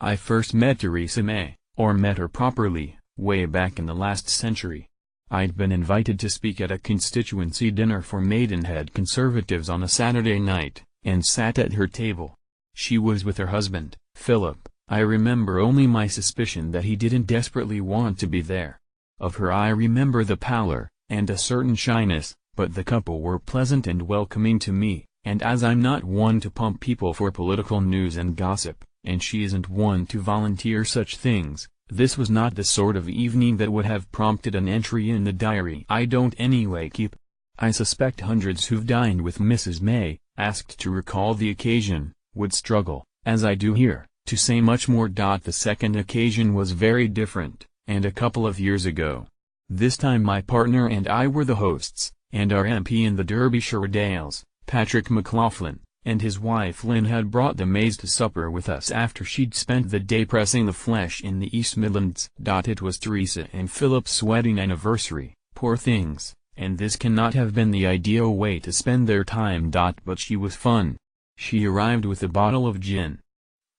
I first met Theresa May, or met her properly, way back in the last century. I'd been invited to speak at a constituency dinner for Maidenhead Conservatives on a Saturday night, and sat at her table. She was with her husband, Philip. I remember only my suspicion that he didn't desperately want to be there. Of her I remember the pallor, and a certain shyness, but the couple were pleasant and welcoming to me, and as I'm not one to pump people for political news and gossip, and she isn't one to volunteer such things, this was not the sort of evening that would have prompted an entry in the diary I don't anyway keep. I suspect hundreds who've dined with Mrs. May, asked to recall the occasion, would struggle, as I do here, to say much more. The second occasion was very different, and a couple of years ago. This time my partner and I were the hosts, and our MP in the Derbyshire Dales, Patrick McLaughlin, and his wife Lynn had brought the Mays to supper with us after she'd spent the day pressing the flesh in the East Midlands. It was Theresa and Philip's wedding anniversary, poor things, and this cannot have been the ideal way to spend their time. But she was fun. She arrived with a bottle of gin.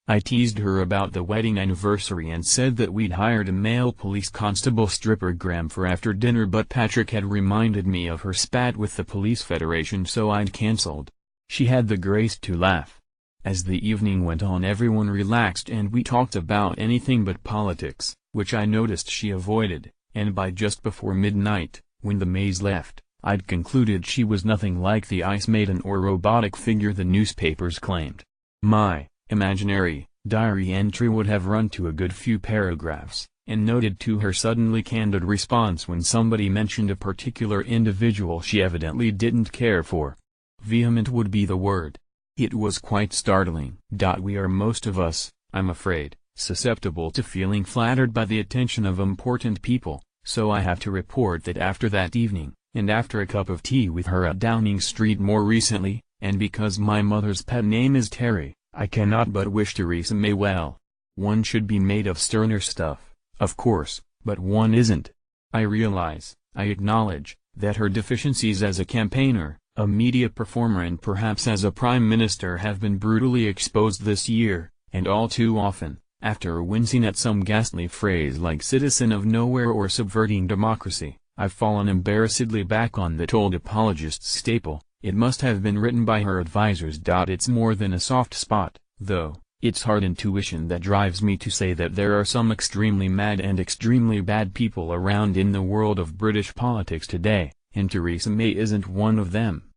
I teased her about the wedding anniversary and said that we'd hired a male police constable strippergram for after dinner, but Patrick had reminded me of her spat with the Police Federation, so I'd cancelled. She had the grace to laugh. As the evening went on, everyone relaxed and we talked about anything but politics, which I noticed she avoided, and by just before midnight, when the Mays left, I'd concluded she was nothing like the ice maiden or robotic figure the newspapers claimed. My imaginary diary entry would have run to a good few paragraphs, and noted to her suddenly candid response when somebody mentioned a particular individual she evidently didn't care for. Vehement would be the word. It was quite startling. We are most of us, I'm afraid, susceptible to feeling flattered by the attention of important people, so I have to report that after that evening, and after a cup of tea with her at Downing Street more recently, and because my mother's pet name is Terry, I cannot but wish Theresa May well. One should be made of sterner stuff, of course, but one isn't. I realize, I acknowledge, that her deficiencies as a campaigner, a media performer and perhaps as a prime minister have been brutally exposed this year, and all too often, after wincing at some ghastly phrase like citizen of nowhere or subverting democracy, I've fallen embarrassedly back on that old apologist staple. It must have been written by her advisers. It's more than a soft spot, though. It's hard intuition that drives me to say that there are some extremely mad and extremely bad people around in the world of British politics today, and Theresa May isn't one of them.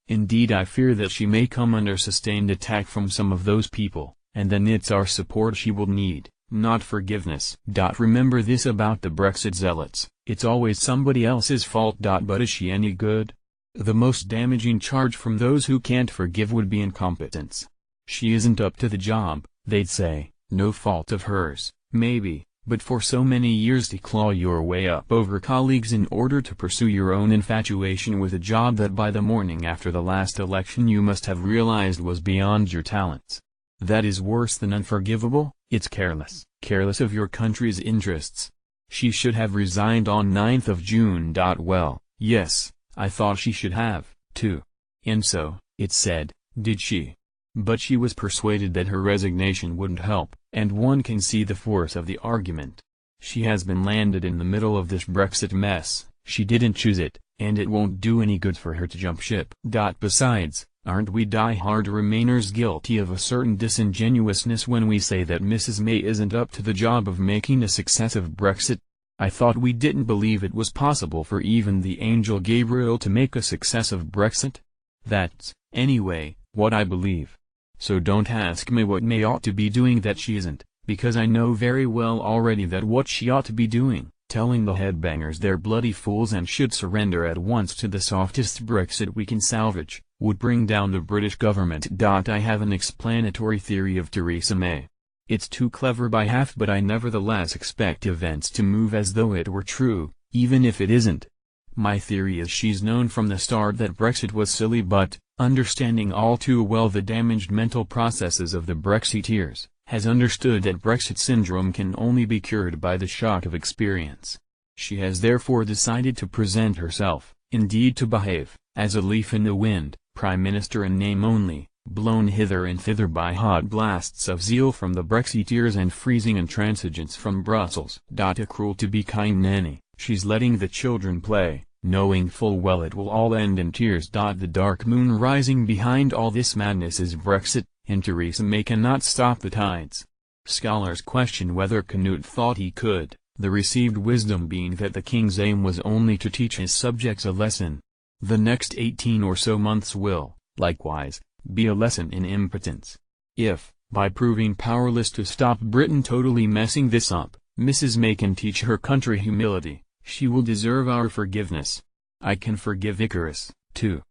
Indeed, I fear that she may come under sustained attack from some of those people, and then it's our support she will need, not forgiveness. Remember this about the Brexit zealots, it's always somebody else's fault. But is she any good? The most damaging charge from those who can't forgive would be incompetence. She isn't up to the job, they'd say, no fault of hers, maybe, but for so many years to claw your way up over colleagues in order to pursue your own infatuation with a job that by the morning after the last election you must have realized was beyond your talents. That is worse than unforgivable. It's careless of your country's interests. She should have resigned on 9th of June. Well, yes, I thought she should have, too. And so, it said, did she? But she was persuaded that her resignation wouldn't help, and one can see the force of the argument. She has been landed in the middle of this Brexit mess, she didn't choose it, and it won't do any good for her to jump ship. Besides, aren't we die-hard Remainers guilty of a certain disingenuousness when we say that Mrs. May isn't up to the job of making a success of Brexit? I thought we didn't believe it was possible for even the angel Gabriel to make a success of Brexit? That's, anyway, what I believe. So don't ask me what May ought to be doing that she isn't, because I know very well already that what she ought to be doing, telling the headbangers they're bloody fools and should surrender at once to the softest Brexit we can salvage, would bring down the British government. I have an explanatory theory of Theresa May. It's too clever by half, but I nevertheless expect events to move as though it were true, even if it isn't. My theory is she's known from the start that Brexit was silly, but, understanding all too well the damaged mental processes of the Brexiteers, has understood that Brexit syndrome can only be cured by the shock of experience. She has therefore decided to present herself, indeed to behave, as a leaf in the wind, Prime Minister in name only, blown hither and thither by hot blasts of zeal from the Brexiteers and freezing intransigence from Brussels. A cruel to be kind nanny, she's letting the children play, knowing full well it will all end in tears. The dark moon rising behind all this madness is Brexit, and Theresa May cannot stop the tides. Scholars question whether Canute thought he could, the received wisdom being that the king's aim was only to teach his subjects a lesson. The next 18 or so months will, likewise, be a lesson in impotence. If, by proving powerless to stop Britain totally messing this up, Mrs. May can teach her country humility, she will deserve our forgiveness. I can forgive Icarus, too.